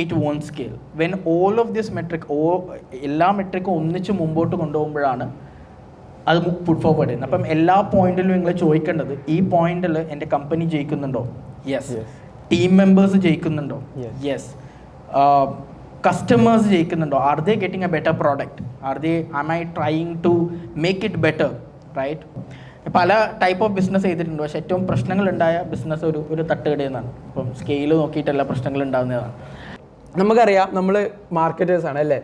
it won't scale. When all of this metric, എല്ലാ മെട്രിക്കും ഒന്നിച്ച് മുമ്പോട്ട് കൊണ്ടുപോകുമ്പോഴാണ് അത് പുട്ട് ഫോർവേഡ് ചെയ്യുന്നത്. അപ്പം എല്ലാ പോയിന്റിലും നിങ്ങൾ ചോദിക്കേണ്ടത്, ഈ പോയിന്റിൽ എൻ്റെ കമ്പനി ജയിക്കുന്നുണ്ടോ? യെസ്. ടീം മെമ്പേഴ്സ് ജയിക്കുന്നുണ്ടോ? യെസ്. കസ്റ്റമേഴ്സ് ജയിക്കുന്നുണ്ടോ? Are they getting a better product? Am I trying to make it better? Right. പല ടൈപ്പ് ഓഫ് ബിസിനസ് ചെയ്തിട്ടുണ്ട്, പക്ഷേ ഏറ്റവും പ്രശ്നങ്ങളുണ്ടായ ബിസിനസ് ഒരു തട്ടുകടയെന്നാണ്. ഇപ്പം സ്കെയിൽ നോക്കിയിട്ടല്ല പ്രശ്നങ്ങൾ ഉണ്ടാകുന്നതാണ്. നമുക്കറിയാം നമ്മൾ മാർക്കറ്റേഴ്സാണ് അല്ലേ?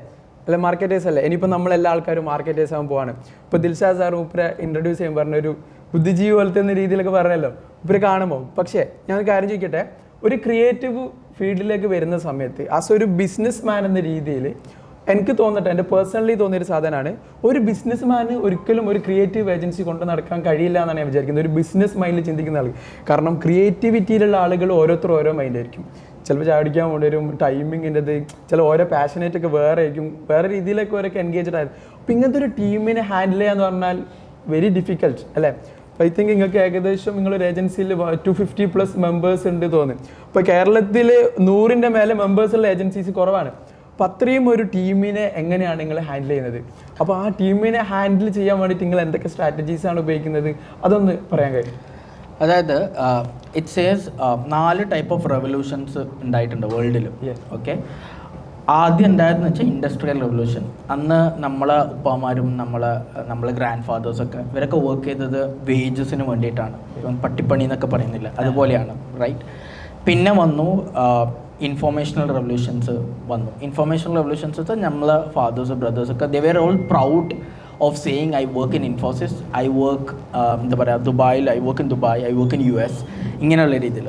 മാർക്കറ്റേഴ്സ് അല്ലേ? ഇനിയിപ്പോൾ നമ്മളെല്ലാ ആൾക്കാരും മാർക്കറ്റേഴ്സ് ആകാൻ പോവാണ്. ഇപ്പോൾ ദിൽഷാദ് സാർ ഉപ്പരെ ഇൻട്രൊഡ്യൂസ് ചെയ്യുമ്പോൾ പറഞ്ഞൊരു ബുദ്ധിജീവി പോലത്തെ എന്ന രീതിയിലൊക്കെ പറഞ്ഞല്ലോ ഉപ്പര് കാണുമ്പോൾ. പക്ഷേ ഞാൻ ഒരു കാര്യം ചോദിക്കട്ടെ, ഒരു ക്രിയേറ്റീവ് ഫീൽഡിലേക്ക് വരുന്ന സമയത്ത് ആസ് ഒരു ബിസിനസ് മാൻ എന്ന രീതിയിൽ എനിക്ക് തോന്നട്ടെ, എൻ്റെ പേഴ്സണലി തോന്നിയൊരു സാധനമാണ്, ഒരു ബിസിനസ് മാന് ഒരിക്കലും ഒരു ക്രിയേറ്റീവ് ഏജൻസി കൊണ്ട് നടക്കാൻ കഴിയില്ല എന്നാണ് ഞാൻ വിചാരിക്കുന്നത്, ഒരു ബിസിനസ് മൈൻഡിൽ ചിന്തിക്കുന്ന ആൾ. കാരണം ക്രിയേറ്റിവിറ്റിയിലുള്ള ആളുകൾ ഓരോരുത്തരും ഓരോ മൈൻഡായിരിക്കും. ചിലപ്പോൾ ചാടിക്കാൻ വേണ്ടി വരും, ടൈമിങ്ങിൻ്റെത്, ചില ഓരോ പാഷനേറ്റൊക്കെ വേറെ ആയിരിക്കും, വേറെ രീതിയിലൊക്കെ ഓരോ എൻഗേജ്ഡ് ആയിരുന്നു. അപ്പോൾ ഇങ്ങനത്തെ ഒരു ടീമിനെ ഹാൻഡിൽ ചെയ്യാന്ന് പറഞ്ഞാൽ വെരി ഡിഫിക്കൽട്ട് അല്ലേ? ഐ തിങ്ക് നിങ്ങൾക്ക് ഏകദേശം നിങ്ങളൊരു ഏജൻസിയിൽ 250+ മെമ്പേഴ്സ് ഉണ്ട് തോന്നുന്നു. ഇപ്പോൾ കേരളത്തിൽ 100ൻ്റെ മേലെ മെമ്പേഴ്സുള്ള ഏജൻസീസ് കുറവാണ്. അപ്പോൾ അത്രയും ഒരു ടീമിനെ എങ്ങനെയാണ് നിങ്ങൾ ഹാൻഡിൽ ചെയ്യുന്നത്? അപ്പോൾ ആ ടീമിനെ ഹാൻഡിൽ ചെയ്യാൻ വേണ്ടിയിട്ട് നിങ്ങൾ എന്തൊക്കെ സ്ട്രാറ്റജീസാണ് ഉപയോഗിക്കുന്നത്? അതൊന്ന് പറയാൻ കഴിയും? അതായത് it says 4 type of revolutions ഉണ്ടായിട്ടുണ്ട് വേൾഡിൽ. ഓക്കെ, ആദ്യം ഉണ്ടായതെന്ന് വെച്ചാൽ ഇൻഡസ്ട്രിയൽ റെവല്യൂഷൻ. അന്ന് നമ്മളെ ഉപ്പമാരും നമ്മളെ ഗ്രാൻഡ് ഫാദേഴ്സൊക്കെ ഇവരൊക്കെ വർക്ക് ചെയ്തത് വേജസിന് വേണ്ടിയിട്ടാണ്, പട്ടിപ്പണി എന്നൊക്കെ പറയുന്നില്ല, അതുപോലെയാണ്. റൈറ്റ്. പിന്നെ വന്നു ഇൻഫോർമേഷണൽ റെവല്യൂഷൻസ് വന്നു. ഇൻഫോർമേഷണൽ റെവല്യൂഷൻസ് വെച്ചാൽ നമ്മളെ ഫാദേഴ്സ് ബ്രദേഴ്സൊക്കെ they were all proud of saying I work in Infosys, I work എന്താ പറയുക ദുബായിൽ, I work in Dubai, I work in US, ഇങ്ങനെയുള്ള രീതിയിൽ.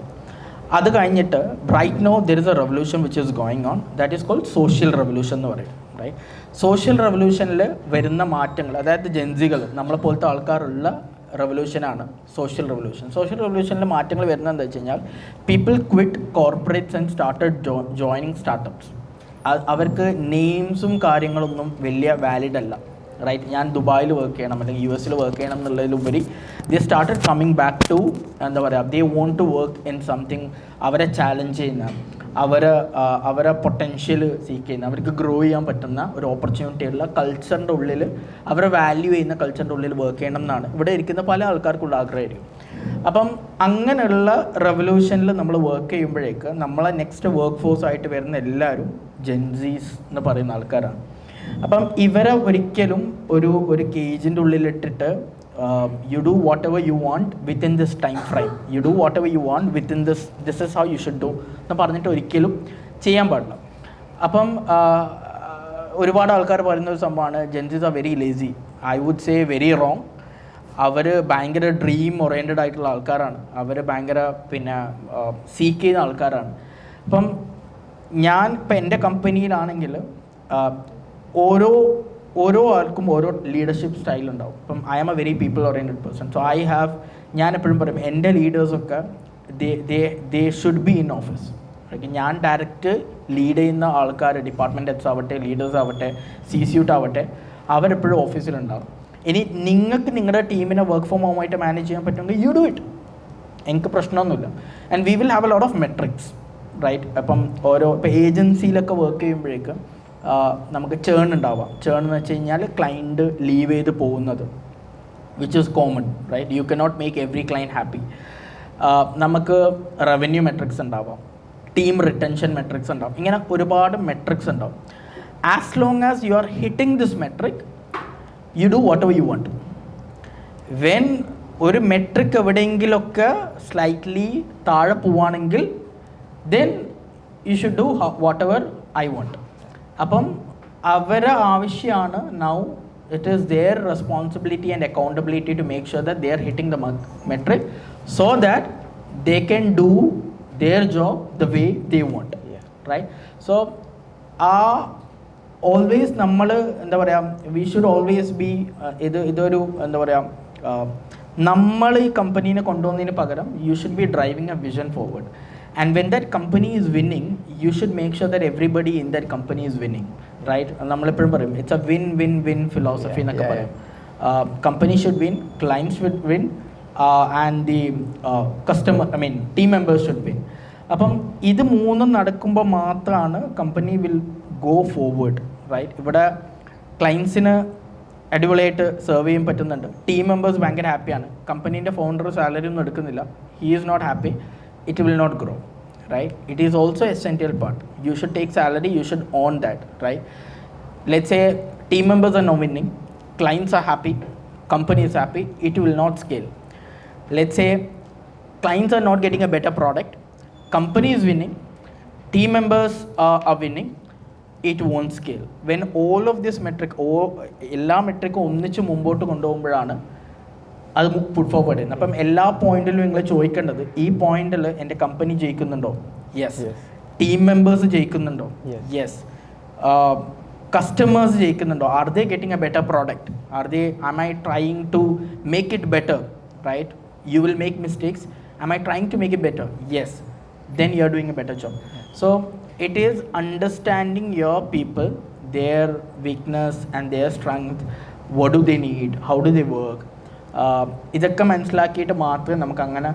അത് കഴിഞ്ഞിട്ട് right now there is a revolution which is going on, that is called social revolution എന്ന് പറയും. Right. Social റെവല്യൂഷനിൽ വരുന്ന മാറ്റങ്ങൾ, അതായത് ജെൻസികൾ നമ്മളെ പോലത്തെ ആൾക്കാരുള്ള റെവല്യൂഷനാണ് സോഷ്യൽ റെവല്യൂഷൻ. സോഷ്യൽ റെവല്യൂഷനിൽ മാറ്റങ്ങൾ വരുന്നത് എന്താ വെച്ച് കഴിഞ്ഞാൽ, people quit corporates and started joining startups. അവർക്ക് നെയിംസും കാര്യങ്ങളൊന്നും വലിയ വാലിഡ് അല്ല. റൈറ്റ്. ഞാൻ ദുബായിൽ വർക്ക് ചെയ്യണം അല്ലെങ്കിൽ US വർക്ക് ചെയ്യണം എന്നുള്ളതിലുപരി they started coming back to എന്താ പറയുക, they want to work in something അവരെ ചാലഞ്ച് ചെയ്യുന്ന, അവരെ പൊട്ടൻഷ്യൽ സീക്ക് ചെയ്യുന്ന, അവർക്ക് ഗ്രോ ചെയ്യാൻ പറ്റുന്ന ഒരു ഓപ്പർച്യൂണിറ്റി ഉള്ള കൾച്ചറിൻ്റെ ഉള്ളിൽ, അവരെ വാല്യൂ ചെയ്യുന്ന കൾച്ചറിൻ്റെ ഉള്ളിൽ വർക്ക് ചെയ്യണം എന്നാണ് ഇവിടെ ഇരിക്കുന്ന പല ആൾക്കാർക്കുള്ള ആഗ്രഹമായിരിക്കും. അപ്പം അങ്ങനെയുള്ള റെവല്യൂഷനിൽ നമ്മൾ വർക്ക് ചെയ്യുമ്പോഴേക്ക് നമ്മളെ നെക്സ്റ്റ് വർക്ക് ഫോഴ്സ് ആയിട്ട് വരുന്ന എല്ലാവരും ജെൻസീസ് എന്ന് പറയുന്ന ആൾക്കാരാണ്. അപ്പം ഇവരെ ഒരിക്കലും ഒരു കേജിൻ്റെ ഉള്ളിലിട്ടിട്ട് you do whatever you want within this time frame, you do whatever you want within this is how you should do എന്ന് പറഞ്ഞിട്ട് ഒരിക്കലും ചെയ്യാൻ പാടില്ല. അപ്പം ഒരുപാട് ആൾക്കാർ പറയുന്ന ഒരു സംഭവമാണ് Gen Zs are very lazy. I would say very wrong. അവർ ഭയങ്കര ഡ്രീം ഓറിയൻറ്റഡ് ആയിട്ടുള്ള ആൾക്കാരാണ്, അവർ ഭയങ്കര സീക്ക് ചെയ്യുന്ന ആൾക്കാരാണ്. അപ്പം ഞാൻ ഇപ്പം എൻ്റെ കമ്പനിയിലാണെങ്കിൽ ഓരോ ആൾക്കും ഓരോ ലീഡർഷിപ്പ് സ്റ്റൈൽ ഉണ്ടാവും. ഇപ്പം I am a very people oriented person. So ഞാൻ എപ്പോഴും പറയും എൻ്റെ ലീഡേഴ്സൊക്കെ they should be in office. ഞാൻ ഡയറക്റ്റ് ലീഡ് ചെയ്യുന്ന ആൾക്കാർ, ഡിപ്പാർട്ട്മെൻറ്റ് ഹെഡ്സ് ആവട്ടെ, ലീഡേഴ്സ് ആവട്ടെ, CCUT ആവട്ടെ, അവരെപ്പോഴും ഓഫീസിലുണ്ടാവും. ഇനി നിങ്ങൾക്ക് നിങ്ങളുടെ ടീമിനെ വർക്ക് ഫ്രം ഹോം ആയിട്ട് മാനേജ് ചെയ്യാൻ പറ്റുമെങ്കിൽ യു ഡു ഇറ്റ്, എനിക്ക് പ്രശ്നമൊന്നുമില്ല. And we will have a lot of metrics. Right. അപ്പം ഇപ്പോൾ ഏജൻസിയിലൊക്കെ വർക്ക് ചെയ്യുമ്പോഴേക്ക് നമുക്ക് ചേൺ ഉണ്ടാവാം. ചേൺ എന്ന് വെച്ച് കഴിഞ്ഞാൽ ക്ലയൻറ്റ് ലീവ് ചെയ്ത് പോകുന്നത്, which is common. Right. You cannot make every client happy. നമുക്ക് റവന്യൂ മെട്രിക്സ് ഉണ്ടാവാം, ടീം റിട്ടൻഷൻ മെട്രിക്സ് ഉണ്ടാവും, ഇങ്ങനെ ഒരുപാട് മെട്രിക്സ് ഉണ്ടാവും. As long as you are hitting this metric, you do whatever you want. When ഒരു metric എവിടെയെങ്കിലൊക്കെ slightly താഴെ പോവുകയാണെങ്കിൽ then you should do whatever I want. അപ്പം അവരെ ആവശ്യമാണ് now it is their responsibility and accountability to make sure that they are hitting the metric so that they can do their job the way they want. Right. So always നമ്മൾ എന്താ പറയുക, we should always be ഇതൊരു എന്താ പറയുക, നമ്മൾ ഈ കമ്പനീനെ കൊണ്ടുപോകുന്നതിന് പകരം you should be driving a vision forward. And when that company is winning, you should make sure that everybody in that company is winning. Right. നമ്മളെപ്പോഴും പറയും ഇറ്റ്സ് എ വിൻ ഫിലോസഫി എന്നൊക്കെ പറയും. Company should win, clients should win, and the customer, team members should win. അപ്പം ഇത് മൂന്നും നടക്കുമ്പോൾ മാത്രമാണ് company will go forward, right? ഇവിടെ ക്ലയൻസിന് അടിപൊളിയായിട്ട് സെർവ് ചെയ്യാൻ പറ്റുന്നുണ്ട്, ടീം മെമ്പേഴ്സ് ഭയങ്കര ഹാപ്പിയാണ്, കമ്പനീൻ്റെ ഫൗണ്ടർ സാലറി ഒന്നും എടുക്കുന്നില്ല, he is not happy, it will not grow, right? It is also essential part. You should take salary, you should own that, right? Let's say team members are now winning, clients are happy, company is happy, it will not scale. Let's say clients are not getting a better product, company is winning, team members are winning, it won't scale. When all of this metric, എല്ലാ മെട്രിക്കും ഒന്നിച്ച് മുമ്പോട്ട് കൊണ്ടുപോകുമ്പോഴാണ് അത് put forward ചെയ്യുന്നത്. അപ്പം എല്ലാ പോയിന്റിലും നിങ്ങൾ ചോദിക്കേണ്ടത്, ഈ പോയിന്റിൽ എൻ്റെ കമ്പനി ജയിക്കുന്നുണ്ടോ? യെസ്. ടീം മെമ്പേഴ്സ് ജയിക്കുന്നുണ്ടോ? യെസ്. customers ജയിക്കുന്നുണ്ടോ? Are they getting a better product? am I trying to make it better, right? You will make mistakes. Am I trying to make it better? Yes. Then you are doing a better job. So it is understanding your people, their weakness and their strength. What do they need? How do they work? ഇതൊക്കെ മനസ്സിലാക്കിയിട്ട് മാത്രമേ നമുക്കങ്ങനെ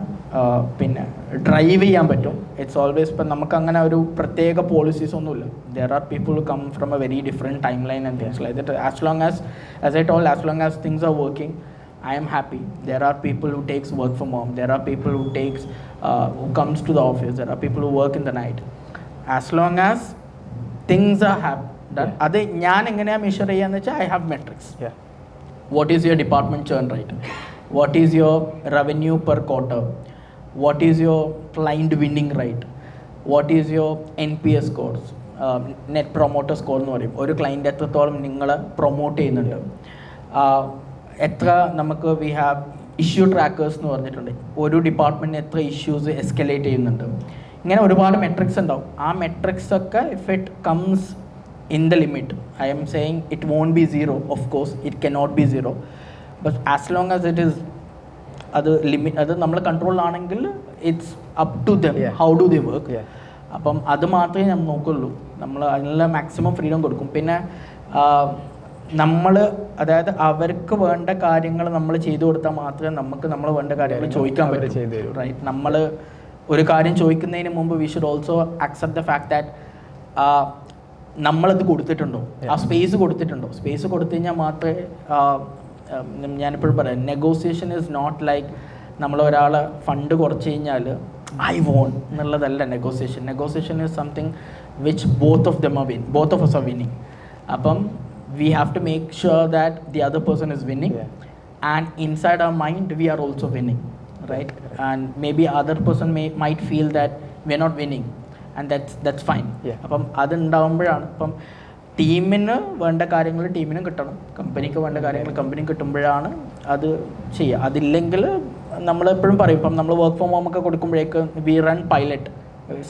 പിന്നെ drive ചെയ്യാൻ പറ്റും. It's always ഇപ്പം നമുക്കങ്ങനെ ഒരു പ്രത്യേക പോളിസീസ് ഒന്നുമില്ല. There are people who come from a very different time line and things like that. As long as I told, as long as things are working, I am happy. There are people who takes work from home. There are people who takes who comes to the office. There are people who work in the night. As long as things are done, അത് ഞാൻ എങ്ങനെയാണ് measure ചെയ്യാന്ന് വെച്ചാൽ I have metrics. What is your department churn rate? What is your revenue per quarter? What is your client winning rate? What is your NPS scores? Net promoter score എന്ന് പറയും. ഒരു client എത്രത്തോളം നിങ്ങളെ promote ചെയ്യുന്നുണ്ട്. എത്ര നമുക്ക് we have issue trackers എന്ന് പറഞ്ഞിട്ടുണ്ട്. ഒരു ഡിപ്പാർട്ട്മെൻറ്റിന് എത്ര ഇഷ്യൂസ് എസ്കലേറ്റ് ചെയ്യുന്നുണ്ട്. ഇങ്ങനെ ഒരുപാട് മെട്രിക്സ് ഉണ്ടാവും. ആ മെട്രിക്സ് ഒക്കെ if it comes in the limit, I am saying it won't be zero, of course it cannot be zero, but as long as it is other limit, അത് നമ്മൾ കൺട്രോളിലാണെങ്കിൽ it's up to them how do they work. അപ്പം അത് മാത്രമേ ഞാൻ നോക്കുള്ളൂ. നമ്മൾ അതിനുള്ള മാക്സിമം ഫ്രീഡം കൊടുക്കും. പിന്നെ നമ്മൾ അതായത് അവർക്ക് വേണ്ട കാര്യങ്ങൾ നമ്മൾ ചെയ്തു കൊടുത്താൽ മാത്രമേ നമുക്ക് നമ്മൾ വേണ്ട കാര്യങ്ങൾ ചോദിക്കാൻ പറ്റൂ, റൈറ്റ്? നമ്മൾ ഒരു കാര്യം ചോദിക്കുന്നതിന് മുമ്പ് we should also accept the fact that നമ്മളത് കൊടുത്തിട്ടുണ്ടോ, ആ സ്പേസ് കൊടുത്തിട്ടുണ്ടോ. സ്പേസ് കൊടുത്തു കഴിഞ്ഞാൽ മാത്രമേ, ഞാനിപ്പോഴും പറയാം, നെഗോസിയേഷൻ ഈസ് നോട്ട് ലൈക്ക് നമ്മൾ ഒരാളെ ഫണ്ട് കുറച്ച് കഴിഞ്ഞാൽ ഐ വോൺ എന്നുള്ളതല്ല negotiation. Negotiation is something which both of us are winning. അപ്പം we have to make sure that the other person is winning, and inside our mind we are also winning, right? And maybe other person might feel that we are not winning, and that's fine. അപ്പം അതുണ്ടാകുമ്പോഴാണ്, അപ്പം ടീമിന് വേണ്ട കാര്യങ്ങൾ ടീമിനും കിട്ടണം, കമ്പനിക്ക് വേണ്ട കാര്യങ്ങൾ കമ്പനിക്ക് കിട്ടുമ്പോഴാണ് അത് ചെയ്യുക. അതില്ലെങ്കിൽ നമ്മളെപ്പോഴും പറയും, ഇപ്പം നമ്മൾ വർക്ക് ഫ്രം ഹോം ഒക്കെ കൊടുക്കുമ്പോഴേക്ക് we run pilot.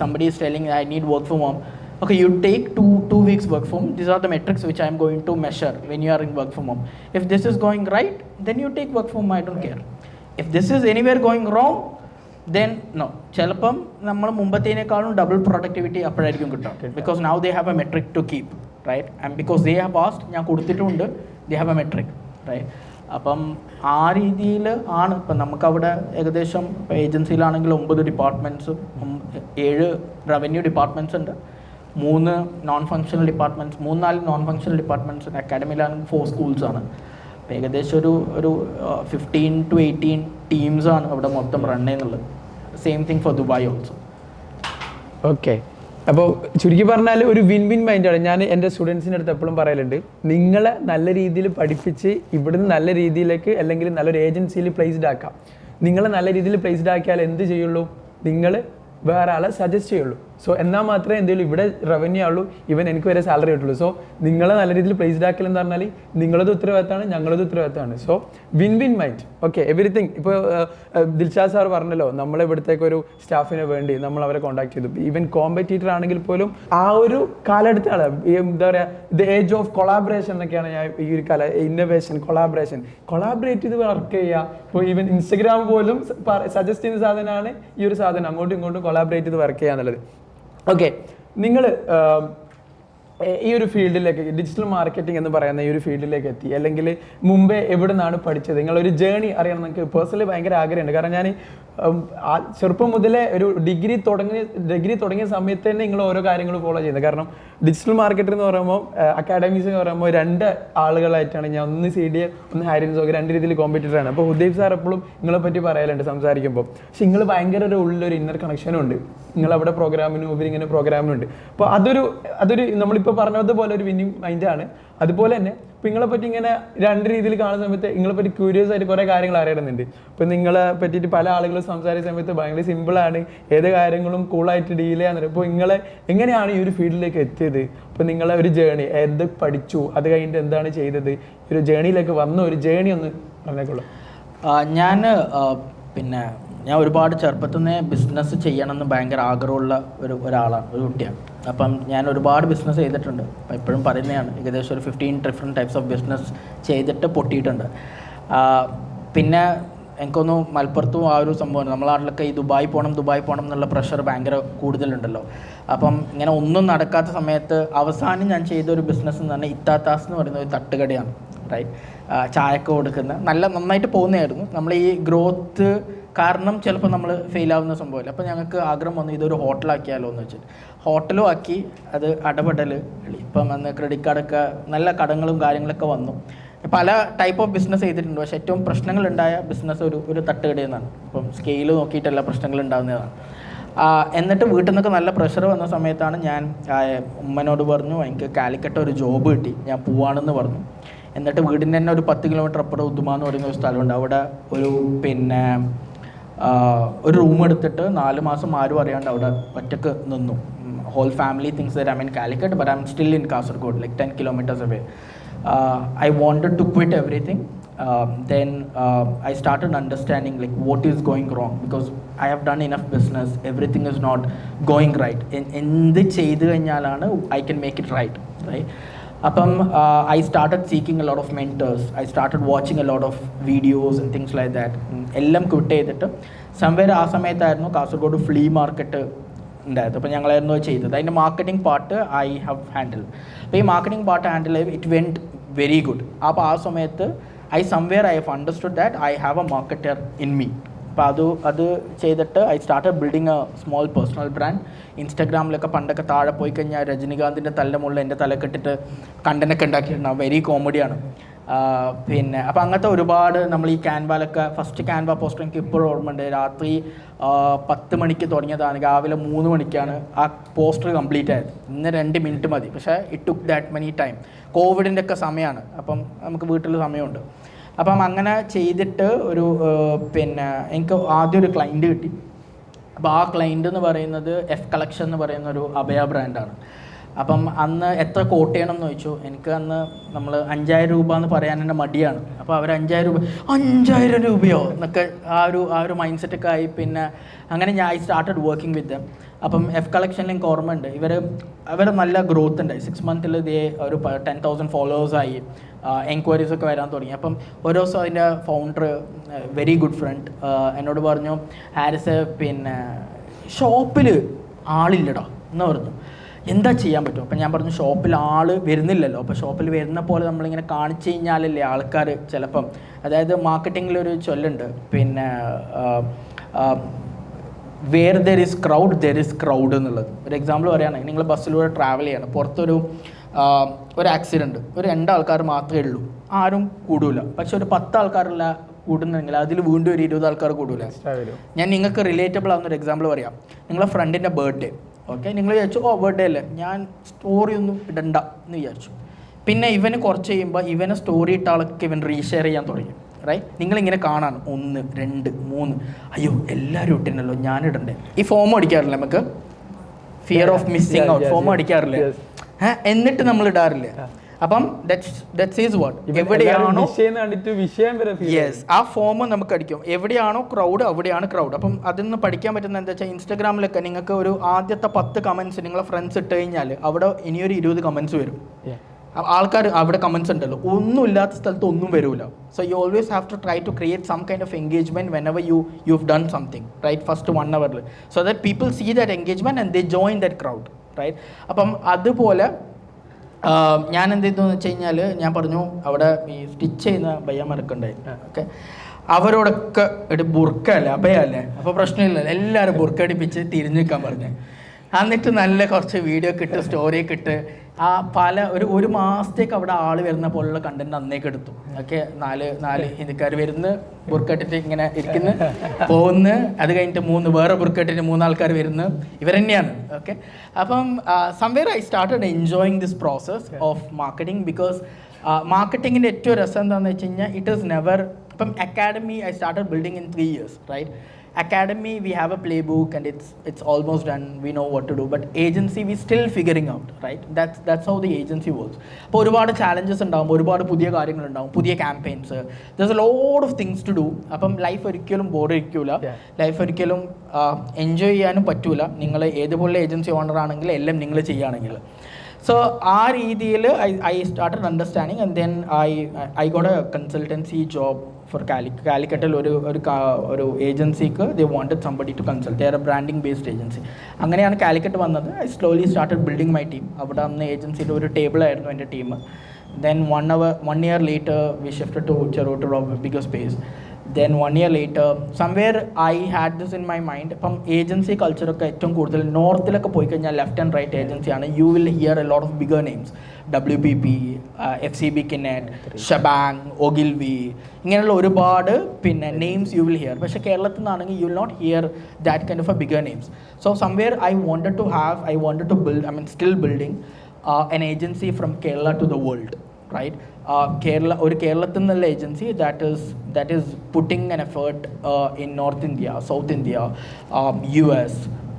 Somebody is telling I need work from home. Okay, you take two weeks work from home. These are the metrics which I am going to measure when you are in work from home. If this is going right, then you take work from home. I don't care. If this is anywhere going wrong, then no. ചിലപ്പം നമ്മൾ മുമ്പത്തേനേക്കാളും double productivity അപ്പോഴായിരിക്കും കിട്ടുക. Because now they have a metric to keep, right? And because they have asked, ഞാൻ കൊടുത്തിട്ടുണ്ട്, they have a metric, right? അപ്പം ആ രീതിയിൽ ആണ്. ഇപ്പം നമുക്കവിടെ ഏകദേശം ഇപ്പോൾ ഏജൻസിയിലാണെങ്കിൽ 9 ഡിപ്പാർട്ട്മെൻറ്റ്സും 7 റവന്യൂ ഡിപ്പാർട്ട്മെൻറ്റ്സ് ഉണ്ട്, 3 non functional departments, 3-4 non functional departments. അക്കാഡമിയിലാണെങ്കിൽ 4 സ്കൂൾസാണ്. അപ്പോൾ ഏകദേശം ഒരു 15 to 18 ടീംസാണ് അവിടെ മൊത്തം റൺ ചെയ്യുന്നുള്ളത്. Same thing for Dubai also. Okay, അപ്പോൾ ചുരുക്കി പറഞ്ഞാൽ ഒരു വിൻ വിൻ മൈൻഡാണ്. ഞാൻ എൻ്റെ സ്റ്റുഡൻസിൻ്റെ അടുത്ത് എപ്പോഴും പറയലുണ്ട്, നിങ്ങളെ നല്ല രീതിയിൽ പഠിപ്പിച്ച് ഇവിടുന്ന് നല്ല രീതിയിലേക്ക് അല്ലെങ്കിൽ നല്ലൊരു ഏജൻസിയിൽ പ്ലേസ്ഡ് ആക്കാം. നിങ്ങളെ നല്ല രീതിയിൽ പ്ലേസ്ഡ് ആക്കിയാൽ എന്ത് ചെയ്യുള്ളൂ, നിങ്ങൾ വേറെ ആളെ സജസ്റ്റ് ചെയ്യുള്ളൂ. സോ എന്നാൽ മാത്രമേ എന്തെങ്കിലും ഇവിടെ റവന്യൂ ആവുള്ളൂ, ഇവൻ എനിക്ക് വരെ സാലറി കിട്ടുള്ളൂ. സോ നിങ്ങളെ നല്ല രീതിയിൽ പ്ലേസ്ഡ് ആക്കൽ എന്ന് പറഞ്ഞാൽ നിങ്ങളത് ഉത്തരവാദിത്തമാണ്, ഞങ്ങളത് ഉത്തരവാദിത്തമാണ്. So win win mind. Okay, everything. ഇപ്പോൾ ദിൽഷാദ് സാർ പറഞ്ഞല്ലോ, നമ്മളെ ഇവിടത്തേക്ക് ഒരു സ്റ്റാഫിന് വേണ്ടി നമ്മൾ അവരെ കോൺടാക്ട് ചെയ്തു. ഈവൻ കോമ്പറ്റീറ്റർ ആണെങ്കിൽ പോലും ആ ഒരു കാലഘട്ടത്താണ് എന്താ പറയുക, ദ ഏജ് ഓഫ് കൊളാബറേഷൻ എന്നൊക്കെയാണ് ഞാൻ ഈ ഒരു ഇന്നോവേഷൻ, കൊളാബറേറ്റ് ചെയ്ത് വർക്ക് ചെയ്യുക. ഇപ്പോൾ ഈവൻ ഇൻസ്റ്റഗ്രാം പോലും സജസ്റ്റ് ചെയ്യുന്ന സാധനമാണ് ഈ ഒരു സാധനം, അങ്ങോട്ടും ഇങ്ങോട്ടും കൊളാബറേറ്റ് ചെയ്ത് വർക്ക് ചെയ്യുക എന്നുള്ളത്. ഓക്കെ, നിങ്ങൾ ഈ ഒരു ഫീൽഡിലേക്ക് ഡിജിറ്റൽ മാർക്കറ്റിംഗ് എന്ന് പറയുന്ന ഈ ഒരു ഫീൽഡിലേക്ക് എത്തി, അല്ലെങ്കിൽ മുമ്പേ എവിടെ നിന്നാണ് പഠിച്ചത്? നിങ്ങളൊരു ജേണി അറിയണം. നിങ്ങൾക്ക് പേഴ്സണലി ഭയങ്കര ആഗ്രഹമുണ്ട്. കാരണം ഞാൻ ചെറുപ്പം മുതലേ ഒരു ഡിഗ്രി തുടങ്ങിയ സമയത്ത് തന്നെ നിങ്ങൾ ഓരോ കാര്യങ്ങൾ ഫോളോ ചെയ്യുന്നത്. കാരണം ഡിജിറ്റൽ മാർക്കറ്റ് എന്ന് പറയുമ്പോൾ അക്കാഡമീസ് എന്ന് പറയുമ്പോൾ 2 ആളുകളായിട്ടാണ് ഞാൻ, ഒന്ന് CDA ഒന്ന് ഹാരിൻ സോഗ്, 2 രീതിയിൽ കോമ്പറ്റീറ്ററാണ്. അപ്പോൾ ഹുദൈഫ് സാർ എപ്പോഴും നിങ്ങളെ പറ്റി പറയലുണ്ട് സംസാരിക്കുമ്പോൾ. പക്ഷെ നിങ്ങൾ ഭയങ്കര ഒരു ഉള്ളൊരു ഇന്നർ കണക്ഷനും ഉണ്ട്. നിങ്ങളവിടെ പ്രോഗ്രാമിനും ഇവരിങ്ങനെ പ്രോഗ്രാമിനുണ്ട്. അപ്പോൾ അതൊരു നമ്മളിപ്പോൾ പറഞ്ഞതുപോലെ ഒരു വിന്നിങ് മൈൻഡാണ്. അതുപോലെ തന്നെ ഇപ്പം നിങ്ങളെ പറ്റി ഇങ്ങനെ 2 രീതിയിൽ കാണുന്ന സമയത്ത് നിങ്ങളെ പറ്റി ക്യൂരിയസ് ആയിട്ട് കുറേ കാര്യങ്ങൾ അറിയണമെന്നുണ്ട്. ഇപ്പം നിങ്ങളെ പറ്റിയിട്ട് പല ആളുകളും സംസാരിച്ച സമയത്ത് ഭയങ്കര സിമ്പിളാണ്, ഏത് കാര്യങ്ങളും കൂളായിട്ട് ഡീൽ ചെയ്യാൻ. അപ്പോൾ നിങ്ങളെ എങ്ങനെയാണ് ഈ ഒരു ഫീൽഡിലേക്ക് എത്തിയത്? അപ്പോൾ നിങ്ങളെ ഒരു ജേണി, എന്ത് പഠിച്ചു, അത് കഴിഞ്ഞിട്ട് എന്താണ് ചെയ്തത്, ഈ ഒരു ജേണിയിലേക്ക് വന്ന ഒരു ജേണി ഒന്ന് പറഞ്ഞേക്കുള്ളൂ. ഞാൻ ഒരുപാട് ചെറുപ്പത്തിൽ നിന്ന് ബിസിനസ് ചെയ്യണമെന്ന് ഭയങ്കര ആഗ്രഹമുള്ള ഒരാളാണ്, ഒരു കുട്ടിയാണ്. അപ്പം ഞാൻ ഒരുപാട് ബിസിനസ് ചെയ്തിട്ടുണ്ട്. അപ്പം എപ്പോഴും പറയുന്നതാണ്, ഏകദേശം ഒരു 15 ഡിഫറെൻറ്റ് ടൈപ്സ് ഓഫ് ബിസിനസ് ചെയ്തിട്ട് പൊട്ടിയിട്ടുണ്ട്. പിന്നെ എനിക്കൊന്നു മലപ്പുറത്തും ആ ഒരു സംഭവം, നമ്മളെ നാട്ടിലൊക്കെ ഈ ദുബായ് പോകണം എന്നുള്ള പ്രഷർ ഭയങ്കര കൂടുതലുണ്ടല്ലോ. അപ്പം ഇങ്ങനെ ഒന്നും നടക്കാത്ത സമയത്ത് അവസാനം ഞാൻ ചെയ്തൊരു ബിസിനസ് എന്ന് പറഞ്ഞാൽ ഇത്താത്താസ് എന്ന് പറയുന്ന ഒരു തട്ടുകടയാണ്. റൈറ്റ്, ചായക്ക് കൊടുക്കുന്ന നന്നായിട്ട് പോകുന്നതായിരുന്നു. നമ്മൾ ഈ ഗ്രോത്ത് കാരണം ചിലപ്പോൾ നമ്മൾ ഫെയിലാവുന്ന സംഭവമില്ല. അപ്പോൾ ഞങ്ങൾക്ക് ആഗ്രഹം വന്നു ഇതൊരു ഹോട്ടലാക്കിയാലോ എന്ന് വെച്ചിട്ട് ഹോട്ടലും ആക്കി. അത് അടപെടൽ, ഇപ്പം അന്ന് ക്രെഡിറ്റ് കാർഡൊക്കെ നല്ല കടങ്ങളും കാര്യങ്ങളൊക്കെ വന്നു. പല ടൈപ്പ് ഓഫ് ബിസിനസ് ചെയ്തിട്ടുണ്ട്. പക്ഷേ ഏറ്റവും പ്രശ്നങ്ങളുണ്ടായ ബിസിനസ് ഒരു തട്ടുകടയിൽ നിന്നാണ്. ഇപ്പം സ്കെയിൽ നോക്കിയിട്ടല്ല പ്രശ്നങ്ങൾ ഉണ്ടാകുന്നതാണ്. എന്നിട്ട് വീട്ടിൽ നിന്നൊക്കെ നല്ല പ്രഷർ വന്ന സമയത്താണ് ഞാൻ ഉമ്മനോട് പറഞ്ഞു എനിക്ക് കാലിക്കട്ട് ഒരു ജോബ് കിട്ടി, ഞാൻ പോവാണെന്ന് പറഞ്ഞു. എന്നിട്ട് വീടിൻ്റെ തന്നെ ഒരു 10 കിലോമീറ്റർ അപ്പുറം ഉദുമ എന്ന് പറയുന്ന ഒരു സ്ഥലമുണ്ട്. അവിടെ ഒരു റൂം എടുത്തിട്ട് 4 മാസം ആരും അറിയാണ്ട് അവിടെ ഒറ്റക്ക് നിന്നു. Whole family things that I mean Calicut but I'm still in Kasaragod, like 10 kilometers away. I wanted to quit everything. Then I started understanding like what is going wrong, because I have done enough business, everything is not going right. എന്ത് ചെയ്തു കഴിഞ്ഞാലാണ് I can make it right. അപ്പം I started seeking a lot of mentors. I started watching a lot of videos and things like that. എല്ലാം quit ചെയ്തിട്ട് somewhere ആ സമയത്തായിരുന്നു Kasaragod flea market ഉണ്ടായത്. അപ്പോൾ ഞങ്ങളായിരുന്നു ചെയ്തത്. അതിൻ്റെ marketing part I have handle. അപ്പോൾ ഈ മാർക്കറ്റിംഗ് പാർട്ട് ഹാൻഡിൽ ചെയ്ത് ഇറ്റ് വെൻറ്റ് വെരി ഗുഡ്. അപ്പോൾ ആ സമയത്ത് I have understood that I have a marketer in me. അപ്പോൾ അത് ചെയ്തിട്ട് I started building a small personal brand. ഇൻസ്റ്റാഗ്രാമിലൊക്കെ പണ്ടൊക്കെ താഴെ പോയി കഴിഞ്ഞാൽ രജനികാന്തിൻ്റെ തല മുകളിൽ എൻ്റെ തലക്കെട്ടിട്ട് കണ്ടൻ്റൊക്കെ ഉണ്ടാക്കിയിട്ടുണ്ടാവും. വെരി കോമഡിയാണ്. അപ്പോൾ അങ്ങനത്തെ ഒരുപാട് നമ്മൾ ഈ ക്യാൻവാലൊക്കെ ഫസ്റ്റ് ക്യാൻവ പോസ്റ്റർ എനിക്ക് ഇപ്പോഴും ഓർമ്മയുണ്ട്. രാത്രി 10 മണിക്ക് തുടങ്ങിയതാണ്, രാവിലെ 3 മണിക്കാണ് ആ പോസ്റ്റർ കംപ്ലീറ്റ് ആയത്. ഇന്ന് 2 മിനിറ്റ് മതി, പക്ഷേ it took that money time. കോവിഡിൻ്റെ ഒക്കെ സമയമാണ്, അപ്പം നമുക്ക് വീട്ടിൽ സമയമുണ്ട്. അപ്പം അങ്ങനെ ചെയ്തിട്ട് എനിക്ക് ആദ്യം ഒരു ക്ലൈൻറ്റ് കിട്ടി. അപ്പോൾ ആ ക്ലൈൻറ്റ് എന്ന് പറയുന്നത് F കളക്ഷൻ എന്ന് പറയുന്ന ഒരു അഭയ ബ്രാൻഡാണ്. അപ്പം അന്ന് എത്ര കോട്ട് ചെയ്യണം എന്ന് ചോദിച്ചു. എനിക്ക് അന്ന് നമ്മൾ 5000 രൂപ എന്ന് പറയാൻ തന്നെ മടിയാണ്. അപ്പോൾ അവർ 5000 രൂപയോ എന്നൊക്കെ ആ ഒരു മൈൻഡ് സെറ്റൊക്കെ ആയി. പിന്നെ അങ്ങനെ I started working with dum. അപ്പം F കളക്ഷനിൽ എനിക്ക് ഓർമ്മയുണ്ട്, ഇവർ നല്ല ഗ്രോത്ത് ഉണ്ടായി. 6 മന്തിൽ ഒരു 10,000 ഫോളോവേഴ്സായി. എൻക്വയറീസ് ഒക്കെ വരാൻ തുടങ്ങി. അപ്പം ഒരു ദിവസം അതിൻ്റെ ഫൗണ്ടർ, വെരി ഗുഡ് ഫ്രണ്ട്, എന്നോട് പറഞ്ഞു ഹാരിസ് ഷോപ്പിൽ ആളില്ലടാ എന്ന് പറഞ്ഞു. എന്താ ചെയ്യാൻ പറ്റും? അപ്പം ഞാൻ പറഞ്ഞു ഷോപ്പിൽ ആൾ വരുന്നില്ലല്ലോ. അപ്പോൾ ഷോപ്പിൽ വരുന്ന പോലെ നമ്മളിങ്ങനെ കാണിച്ചു കഴിഞ്ഞാലല്ലേ ആൾക്കാർ ചിലപ്പം, അതായത് മാർക്കറ്റിങ്ങിലൊരു ചൊല്ലുണ്ട്, where there is crowd there is crowd എന്നുള്ളത്. ഒരു എക്സാമ്പിൾ പറയുകയാണെങ്കിൽ നിങ്ങൾ ബസ്സിലൂടെ ട്രാവൽ ചെയ്യണം, പുറത്തൊരു ആക്സിഡൻറ്റ്, ഒരു 2 ആൾക്കാർ മാത്രമേ ഉള്ളൂ, ആരും കൂടില്ല. പക്ഷെ ഒരു 10 ആൾക്കാരുള്ള കൂടുന്നെങ്കിൽ അതിൽ വീണ്ടും ഒരു 20 ആൾക്കാർ കൂടില്ല. ഞാൻ നിങ്ങൾക്ക് റിലേറ്റബിൾ ആവുന്നൊരു എക്സാമ്പിൾ പറയാം. നിങ്ങളെ ഫ്രണ്ടിൻ്റെ ബർത്ത്ഡേ, ഓക്കെ, നിങ്ങൾ വിചാരിച്ചു ബർത്ത്ഡേ അല്ലേ, ഞാൻ സ്റ്റോറി ഒന്നും ഇടണ്ട എന്ന് വിചാരിച്ചു. പിന്നെ ഇവന് കുറച്ച് കഴിയുമ്പോൾ ഇവനെ സ്റ്റോറി ഇട്ട ആൾക്ക് ഇവൻ റീഷെയർ ചെയ്യാൻ തുടങ്ങി. റൈറ്റ്, നിങ്ങളിങ്ങനെ കാണാൻ 1, 2, 3, അയ്യോ എല്ലാവരും ഇട്ടിരുന്നല്ലോ ഞാനിടണ്ടേ. ഈ ഫോം അടിക്കാറില്ല നമുക്ക്, fear of missing out, form അടിക്കാറില്ല, എന്നിട്ട് നമ്മൾ ഇടാറില്ല. അപ്പം എവിടെയാണോ യെസ് ആ ഫോം നമുക്ക് അടിക്കും, എവിടെയാണോ ക്രൗഡ് അവിടെയാണ് ക്രൗഡ്. അപ്പം അതിൽ നിന്ന് പഠിക്കാൻ പറ്റുന്ന എന്താ വെച്ചാൽ ഇൻസ്റ്റാഗ്രാമിലൊക്കെ നിങ്ങൾക്ക് ഒരു ആദ്യത്തെ 10 കമൻസ് നിങ്ങളെ ഫ്രണ്ട്സ് ഇട്ട് കഴിഞ്ഞാൽ അവിടെ ഇനിയൊരു 20 കമൻസ് വരും. ആൾക്കാർ അവിടെ കമൻസ് ഉണ്ടല്ലോ, ഒന്നും ഇല്ലാത്ത സ്ഥലത്ത് ഒന്നും വരില്ല. So you always have to try to create some kind of engagement whenever you have done something, right, first 1 hour, so that people see that engagement and they join that crowd, right. അപ്പം അതുപോലെ ഞാൻ എന്ത് ചെയ്തു എന്ന് വെച്ച് കഴിഞ്ഞാൽ ഞാൻ പറഞ്ഞു അവിടെ ഈ സ്റ്റിച്ച് ചെയ്യുന്ന ഭയ്യന്മാരൊക്കെ ഉണ്ടായിരുന്നു. ഓക്കെ, അവരോടൊക്കെ ഒരു ബുർക്കല്ലേ അഭയല്ലേ, അപ്പോൾ പ്രശ്നമില്ലല്ലോ, എല്ലാവരും ബുർക്ക അടിപ്പിച്ച് തിരിഞ്ഞു നിൽക്കാൻ പറഞ്ഞു. എന്നിട്ട് നല്ല കുറച്ച് വീഡിയോ ഒക്കെ ഇട്ട് സ്റ്റോറിയൊക്കെ ഇട്ട് ഒരു മാസത്തേക്ക് അവിടെ ആള് വരുന്ന പോലുള്ള കണ്ടന്റ് അന്നേക്ക് എടുത്തു. ഓക്കെ, നാല് ഹിന്ദിക്കാർ വരുന്ന ബുർക്കട്ടിട്ട് ഇങ്ങനെ ഇരിക്കുന്നു, പോകുന്നു, അത് കഴിഞ്ഞിട്ട് വേറെ ബുർക്കട്ടിട്ട് 3 ആൾക്കാർ വരുന്നു, ഇവർ തന്നെയാണ്. ഓക്കെ, അപ്പം somewhere I started enjoying this process of marketing. Because മാർക്കറ്റിങ്ങിൻ്റെ ഏറ്റവും രസം എന്താണെന്ന് വെച്ച് കഴിഞ്ഞാൽ ഇറ്റ് ഈസ് നെവർ. ഇപ്പം academy I started building in 3 years, right? Academy, we have a playbook and it's almost done, we know what to do, but agency we still figuring out, right? That's how the agency works. അപ്പോൾ ഒരുപാട് challenges ഉണ്ടാവും, ഒരുപാട് പുതിയ കാര്യങ്ങളുണ്ടാവും, പുതിയ campaigns, there's a lot of things to do. അപ്പം life ഒരിക്കലും ബോറടിക്കൂല, life ഒരിക്കലും enjoy ചെയ്യാനും പറ്റൂല നിങ്ങൾ ഏതുപോലെ ഏജൻസി ഓണർ ആണെങ്കിൽ എല്ലാം നിങ്ങൾ ചെയ്യുകയാണെങ്കിൽ. സോ ആ രീതിയിൽ I started understanding and then I got a consultancy job for കാലിക്കറ്റിൽ ഒരു ഏജൻസിക്ക് they wanted somebody to consult. They are a branding based agency. അങ്ങനെയാണ് കാലിക്കറ്റ് വന്നത്. I slowly started building my team. അവിടെ അന്ന് ഏജൻസിയുടെ ഒരു ടേബിളായിരുന്നു എൻ്റെ ടീം. Then 1 year later we shifted to Cheruto, a bigger space. Then 1 year later, somewhere I had this in my mind. ഇപ്പം ഏജൻസി കൾച്ചറൊക്കെ ഏറ്റവും കൂടുതൽ നോർത്തിലൊക്കെ പോയി കഴിഞ്ഞാൽ ലെഫ്റ്റ് ആൻഡ് റൈറ്റ് ഏജൻസിയാണ്. You will hear A lot of bigger names, WPP, FCB Kinet, Shabang, Ogilvy, ഇങ്ങനെയുള്ള ഒരുപാട് പിന്നെ names you will hear. പക്ഷേ കേരളത്തിൽ നിന്നാണെങ്കിൽ you will not hear that kind of a bigger names. So somewhere I wanted to build, I mean still building an agency from Kerala to the world, right? കേരളത്തിൽ നിന്നുള്ള agency that is putting an effort in North India, South India, US,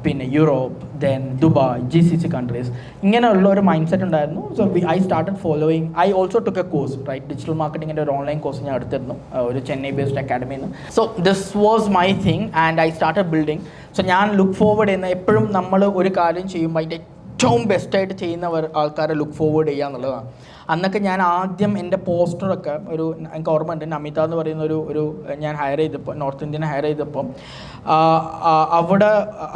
പിന്നെ Europe, then Dubai, GCC countries. ഇങ്ങനെയുള്ള ഒരു mind set ഉണ്ടായിരുന്നു. So I started following. I also took a course, right? Digital മാർക്കറ്റിങ്ങിൻ്റെ ഒരു online course ഞാൻ എടുത്തിരുന്നു ഒരു Chennai based അക്കാഡമിയിൽ നിന്ന്. So this was my thing and I started building. So ഞാൻ ലുക്ക് ഫോർവേഡ് ചെയ്യുന്ന എപ്പോഴും നമ്മൾ ഒരു കാര്യം ചെയ്യുമ്പോൾ അതിൻ്റെ ഏറ്റവും ബെസ്റ്റായിട്ട് ചെയ്യുന്ന ആൾക്കാരെ ലുക്ക് ഫോർവേഡ് ചെയ്യുക എന്നുള്ളതാണ്. അന്നൊക്കെ ഞാൻ ആദ്യം എൻ്റെ പോസ്റ്ററൊക്കെ എനിക്ക് ഓർമ്മയുണ്ട്, നമിത എന്ന് പറയുന്ന ഒരു ഞാൻ ഹയർ ചെയ്തപ്പോൾ, നോർത്ത് ഇന്ത്യൻ ഹയർ ചെയ്തപ്പോൾ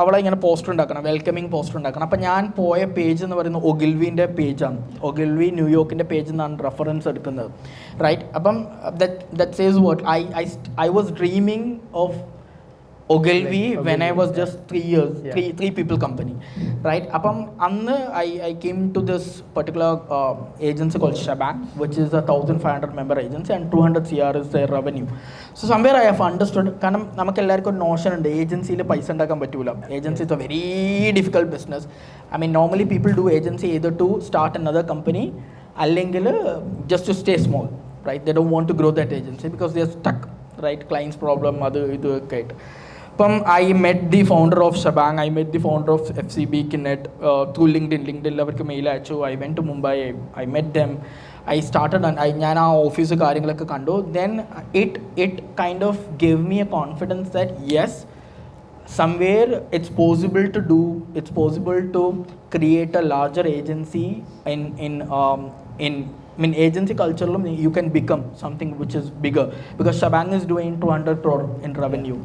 അവളെ ഇങ്ങനെ പോസ്റ്റർ ഉണ്ടാക്കണം, വെൽക്കമിങ് പോസ്റ്റർ ഉണ്ടാക്കണം. അപ്പോൾ ഞാൻ പോയ പേജ് എന്ന് പറയുന്നത് ഒഗിൽവിൻ്റെ പേജാണ്. ഒഗിൽവി ന്യൂയോർക്കിൻ്റെ പേജിൽ നിന്നാണ് റെഫറൻസ് എടുക്കുന്നത്, റൈറ്റ്? അപ്പം that says what I was dreaming of Ogilvy when I was just 3 years, three people company, right? Apam annu I came to this particular agency called Shabang, which is a 1,500 member agency and 200 CR is their revenue. So somewhere I have understood, കാരണം നമുക്ക് എല്ലാവർക്കും ഒരു Notion ഉണ്ട് ഏജൻസിയിൽ പൈസ ഉണ്ടാക്കാൻ പറ്റൂല. Agency is a very difficult business. I mean normally people do agency either to start another company അല്ലെങ്കിൽ just to stay small, right? They don't want to grow that agency because they are stuck, right? Clients problem അത് ഇതൊക്കെ ആയിട്ട്. അപ്പം I met the founder of Shabang, I met the founder of FCB Kinet through LinkedIn അവർക്ക് mail അയച്ചു. I went to Mumbai, I met them, I started ഞാൻ ആ office കാര്യങ്ങളൊക്കെ കണ്ടു. Then it kind of gave me a confidence that yes, somewhere it's possible to create a larger agency in agency culture you can become something which is bigger, because Shabang is doing 200 crore in revenue.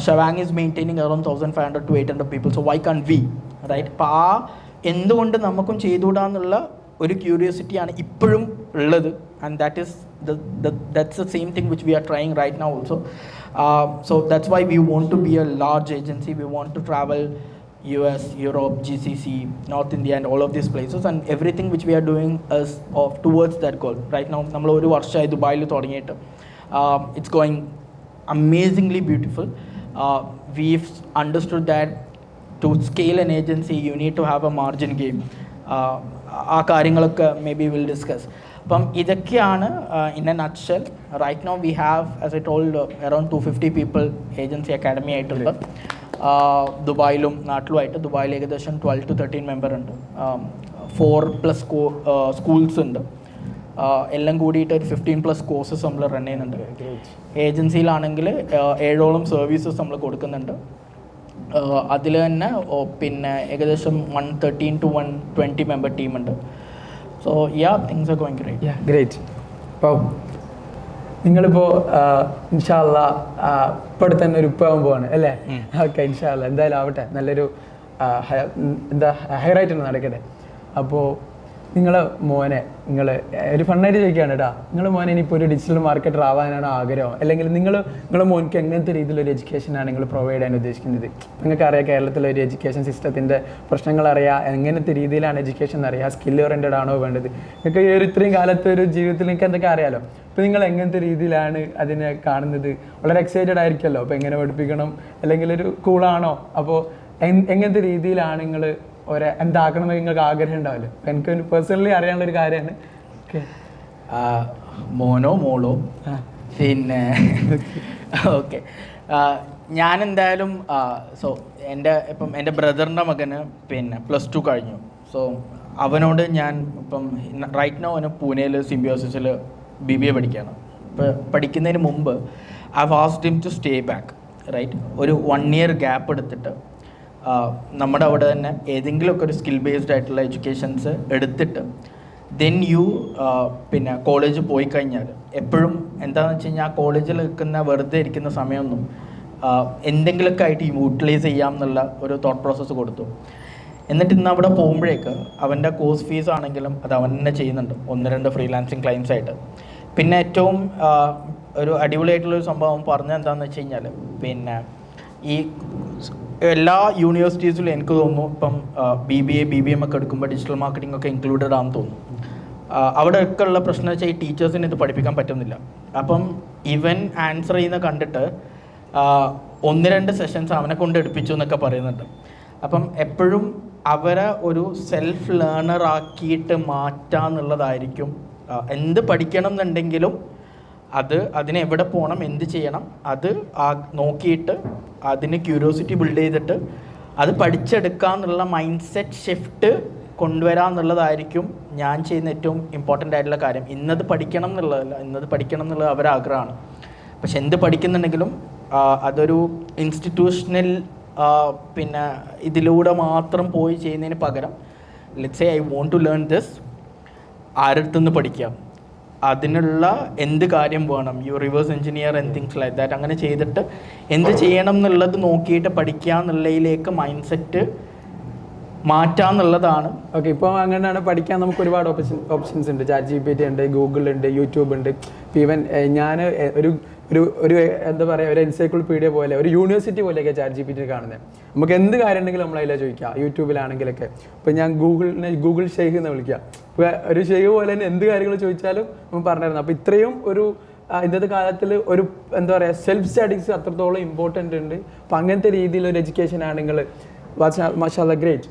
Shabang is maintaining around 1,500 to 800 people, so why can't we, right? അപ്പോൾ എന്തുകൊണ്ട് നമുക്കും ചെയ്തുകൂടാന്നുള്ള ഒരു ക്യൂരിയോസിറ്റിയാണ് ഇപ്പോഴും ഉള്ളത്. and that's the same thing which we are trying right now also. So that's why we want to be a large agency. We want to travel US, Europe, GCC, North India and all of these places, and everything which we are doing is towards that goal. Right now നമ്മൾ ഒരു വർഷമായി ദുബായിൽ തുടങ്ങിയിട്ട്. It's going amazingly beautiful. We've understood that to scale an agency you need to have a margin game. ആ കാര്യങ്ങളൊക്കെ maybe we'll discuss. അപ്പം ഇതൊക്കെയാണ് in a nutshell. Right now we have, as I told, around 250 people agency academy ആയിട്ടുള്ള ദുബായിലും നാട്ടിലുമായിട്ട്. ദുബായിൽ ഏകദേശം 12 to 13 member ഉണ്ട്. 4+ schools ഉണ്ട്. എല്ലാം കൂടിയിട്ട് ഒരു 15+ കോഴ്സസ് നമ്മൾ റൺ ചെയ്യുന്നുണ്ട്. ഏജൻസിയിലാണെങ്കിൽ 7ഓളം സർവീസസ് നമ്മൾ കൊടുക്കുന്നുണ്ട്. അതിൽ തന്നെ പിന്നെ ഏകദേശം 113 to 120 മെമ്പർ ടീമുണ്ട്. So things are going great. Great. അപ്പോൾ നിങ്ങളിപ്പോൾ ഇൻഷാ അല്ലാ ഇപ്പോൾ തന്നെ ഒരു ഉപ്പാവാൻ പോവാണ് അല്ലേ? ഓക്കെ, ഇൻഷാ അല്ലാ എന്തായാലും ആവട്ടെ, നല്ലൊരു ഹൈറൈറ്റ് തന്നെ നടക്കട്ടെ. അപ്പോൾ നിങ്ങളെ മോനെ ഒരു ഫണ്ണായിട്ട് ചോദിക്കുകയാണ് കേട്ടോ, നിങ്ങളെ മോനെ ഇനിയിപ്പോൾ ഒരു ഡിജിറ്റൽ മാർക്കറ്റർ ആവാനാണ് ആഗ്രഹം, അല്ലെങ്കിൽ നിങ്ങളെ മോനക്ക് എങ്ങനത്തെ രീതിയിലൊരു എഡ്യൂക്കേഷനാണ് നിങ്ങൾ പ്രൊവൈഡ് ചെയ്യാൻ ഉദ്ദേശിക്കുന്നത്? നിങ്ങൾക്ക് അറിയാം കേരളത്തിലെ ഒരു എഡ്യൂക്കേഷൻ സിസ്റ്റത്തിൻ്റെ പ്രശ്നങ്ങൾ അറിയാം, എങ്ങനത്തെ രീതിയിലാണ് എഡ്യൂക്കേഷൻ അറിയാം, സ്കിൽ ഓറിയൻറ്റഡ് ആണോ വേണ്ടത്, നിങ്ങൾക്ക് ഈ ഒരു ഇത്രയും കാലത്തെ ഒരു ജീവിതത്തിൽ നിങ്ങൾക്ക് എന്തൊക്കെ അറിയാമല്ലോ. അപ്പോൾ നിങ്ങൾ എങ്ങനത്തെ രീതിയിലാണ് അതിനെ കാണുന്നത്? വളരെ എക്സൈറ്റഡ് ആയിരിക്കുമല്ലോ, അപ്പോൾ എങ്ങനെ പഠിപ്പിക്കണം, അല്ലെങ്കിൽ ഒരു കൂളാണോ? അപ്പോൾ എങ്ങനത്തെ രീതിയിലാണ് നിങ്ങൾ എന്താക്കണം എന്ന് നിങ്ങൾക്ക് ആഗ്രഹം ഉണ്ടാവില്ല? എനിക്ക് പേഴ്സണലി അറിയാനുള്ളൊരു കാര്യമാണ്. ഓക്കെ, മോനോ മോളോ പിന്നെ ഓക്കെ, ഞാൻ എന്തായാലും എൻ്റെ ബ്രദറിൻ്റെ മകന് പിന്നെ +2 കഴിഞ്ഞു. സോ അവനോട് ഞാൻ ഇപ്പം റൈറ്റ് നോ അവന് പൂനെയിൽ സിംബിയോസിസിൽ BBA പഠിക്കുകയാണ്. ഇപ്പോൾ പഠിക്കുന്നതിന് മുമ്പ് I asked him to stay back, right, ഒരു 1 year ഗ്യാപ്പ് എടുത്തിട്ട് നമ്മുടെ അവിടെ തന്നെ ഏതെങ്കിലുമൊക്കെ ഒരു സ്കിൽ ബേസ്ഡ് ആയിട്ടുള്ള എഡ്യൂക്കേഷൻസ് എടുത്തിട്ട് ദെൻ പിന്നെ കോളേജ് പോയി കഴിഞ്ഞാൽ എപ്പോഴും എന്താണെന്ന് വെച്ച് കഴിഞ്ഞാൽ ആ കോളേജിൽ നിൽക്കുന്ന വെറുതെ ഇരിക്കുന്ന സമയമൊന്നും എന്തെങ്കിലുമൊക്കെ ആയിട്ട് യൂട്ടിലൈസ് ചെയ്യാം എന്നുള്ള ഒരു തോട്ട് പ്രോസസ്സ് കൊടുത്തു. എന്നിട്ട് ഇന്ന് അവിടെ പോകുമ്പോഴേക്ക് അവൻ്റെ കോഴ്സ് ഫീസ് ആണെങ്കിലും അത് അവൻ തന്നെ ചെയ്യുന്നുണ്ട്, 1-2 ഫ്രീലാൻസിങ് ക്ലയൻസ് ആയിട്ട്. പിന്നെ ഏറ്റവും ഒരു അടിപൊളിയായിട്ടുള്ളൊരു സംഭവം പറഞ്ഞത് എന്താണെന്ന് വെച്ച് കഴിഞ്ഞാൽ, പിന്നെ ഈ എല്ലാ യൂണിവേഴ്സിറ്റീസിലും എനിക്ക് തോന്നുന്നു ഇപ്പം BBA BBM ഒക്കെ എടുക്കുമ്പോൾ ഡിജിറ്റൽ മാർക്കറ്റിംഗ് ഒക്കെ ഇൻക്ലൂഡഡ് ആണെന്ന് തോന്നുന്നു. അവിടെയൊക്കെ ഉള്ള പ്രശ്നം വെച്ചാൽ ഈ ടീച്ചേഴ്സിന് ഇത് പഠിപ്പിക്കാൻ പറ്റുന്നില്ല. അപ്പം ഇവൻ ആൻസർ ചെയ്യുന്ന കണ്ടിട്ട് 1-2 സെഷൻസ് അവനെ കൊണ്ട് എടുപ്പിച്ചു എന്നൊക്കെ പറയുന്നുണ്ട്. അപ്പം എപ്പോഴും അവരെ ഒരു സെൽഫ് ലേണർ ആക്കിയിട്ട് മാറ്റുക എന്നുള്ളതായിരിക്കും. എന്ത് പഠിക്കണം എന്നുണ്ടെങ്കിലും അതിന് എവിടെ പോകണം, എന്ത് ചെയ്യണം, അത് നോക്കിയിട്ട് അതിന് ക്യൂരിയോസിറ്റി ബിൽഡ് ചെയ്തിട്ട് അത് പഠിച്ചെടുക്കുക എന്നുള്ള മൈൻഡ് സെറ്റ് ഷിഫ്റ്റ് കൊണ്ടുവരാമെന്നുള്ളതായിരിക്കും ഞാൻ ചെയ്യുന്ന ഏറ്റവും ഇമ്പോർട്ടൻ്റ് ആയിട്ടുള്ള കാര്യം. ഇന്നത് പഠിക്കണം എന്നുള്ളതല്ല, ഇന്നത് പഠിക്കണം എന്നുള്ളത് അവരുടെ ആഗ്രഹമാണ്. പക്ഷെ എന്ത് പഠിക്കുന്നുണ്ടെങ്കിലും അതൊരു ഇൻസ്റ്റിറ്റ്യൂഷണൽ പിന്നെ ഇതിലൂടെ മാത്രം പോയി ചെയ്യുന്നതിന് പകരം let's say I want to learn this, ആരടുത്തുനിന്ന് പഠിക്കാം, അതിനുള്ള എന്ത് കാര്യം വേണം, reverse engineer and things like that, അങ്ങനെ ചെയ്തിട്ട് എന്ത് ചെയ്യണം എന്നുള്ളത് നോക്കിയിട്ട് പഠിക്കുക എന്നുള്ളതിലേക്ക് മൈൻഡ് സെറ്റ് മാറ്റാന്നുള്ളതാണ്. ഓക്കെ, ഇപ്പോൾ അങ്ങനെയാണ് പഠിക്കാൻ നമുക്ക് ഒരുപാട് ഓപ്ഷൻസ് ഉണ്ട്. ChatGPT ഉണ്ട്, ഗൂഗിൾ ഉണ്ട്, യൂട്യൂബ് ഉണ്ട്. ഇപ്പോൾ ഈവൻ ഞാൻ ഒരു എന്താ പറയുക, ഒരു എൻസൈക്ലോപീഡിയ പോലെ, ഒരു യൂണിവേഴ്സിറ്റി പോലെയൊക്കെ ChatGPT കാണുന്നത്. നമുക്ക് എന്ത് കാര്യം ഉണ്ടെങ്കിലും നമ്മളതിലെ ചോദിക്കാം, യൂട്യൂബിലാണെങ്കിലൊക്കെ. ഇപ്പോൾ ഞാൻ ഗൂഗിൾ ഷെയ്ഖ് എന്ന് വിളിക്കാം. ഇപ്പോൾ ഒരു ഷെയ്ഖ് പോലെ തന്നെ എന്ത് കാര്യങ്ങൾ ചോദിച്ചാലും നമ്മൾ പറഞ്ഞിരുന്നു. അപ്പോൾ ഇത്രയും ഒരു ഇന്നത്തെ കാലത്തിൽ ഒരു എന്താ പറയുക, സെൽഫ് സ്റ്റഡീസ് അത്രത്തോളം ഇമ്പോർട്ടൻ്റ് ഉണ്ട്. അപ്പോൾ അങ്ങനത്തെ രീതിയിലൊരു എഡ്യൂക്കേഷൻ ആണെങ്കിൽ മാഷാഅല്ലാഹ് ഗ്രേറ്റ്.